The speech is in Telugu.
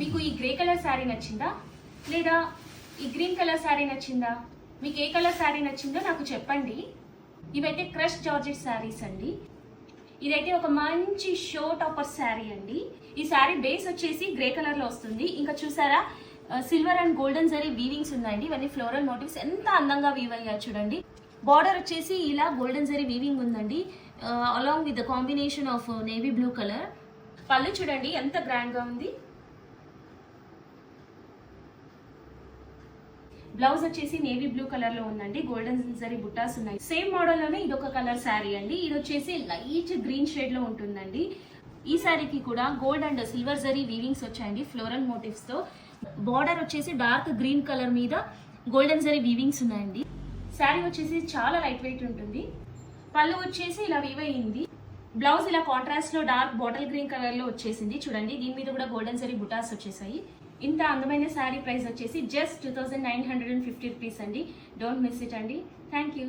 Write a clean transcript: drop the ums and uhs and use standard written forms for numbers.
మీకు ఈ గ్రే కలర్ శారీ నచ్చిందా లేదా ఈ గ్రీన్ కలర్ శారీ నచ్చిందా? మీకు ఏ కలర్ శారీ నచ్చిందో నాకు చెప్పండి. ఇవైతే క్రష్ జార్జెట్ శారీస్ అండి. ఇదైతే ఒక మంచి షో టాపర్ శారీ అండి. ఈ శారీ బేస్ వచ్చేసి గ్రే కలర్ లో వస్తుంది. ఇంకా చూసారా సిల్వర్ అండ్ గోల్డెన్ జరీ వీవింగ్స్ ఉన్నాయండి. ఇవన్నీ ఫ్లోరల్ మోటివ్స్ ఎంత అందంగా వీవ్ అయ్యాయి చూడండి. బార్డర్ వచ్చేసి ఇలా గోల్డెన్ జరీ వీవింగ్ ఉందండి, along with the combination of navy blue colour. పళ్ళు చూడండి ఎంత గ్రాండ్ గా ఉంది. బ్లౌజ్ వచ్చేసి నేవీ బ్లూ కలర్ లో ఉందండి, గోల్డెన్ జరీ బుట్టాస్ ఉన్నాయి. సేమ్ మోడల్ లోనే ఇదొక కలర్ శారీ అండి. ఇది వచ్చేసి లైట్ గ్రీన్ షేడ్ లో ఉంటుందండి. ఈ శారీకి కూడా గోల్డ్ అండ్ సిల్వర్ జరీ వీవింగ్స్ వచ్చాయండి ఫ్లోరల్ మోటివ్స్ తో. బార్డర్ వచ్చేసి డార్క్ గ్రీన్ కలర్ మీద గోల్డెన్ జరీ వీవింగ్స్ ఉన్నాయండి. శారీ వచ్చేసి చాలా లైట్ వెయిట్ ఉంటుంది. పళ్ళు వచ్చేసి ఇలా వీవ్ అయింది. బ్లౌజ్ ఇలా కాంట్రాస్ట్ లో డార్క్ బాటిల్ గ్రీన్ కలర్ లో వచ్చేసింది చూడండి. దీని మీద కూడా గోల్డెన్ జరీ బుటాస్ వచ్చేసాయి. ఇంత అందమైన శారీ ప్రైస్ వచ్చేసి జస్ట్ 2950 రూపీస్ అండి. డోంట్ మిస్ ఇట్ అండి. Thank you.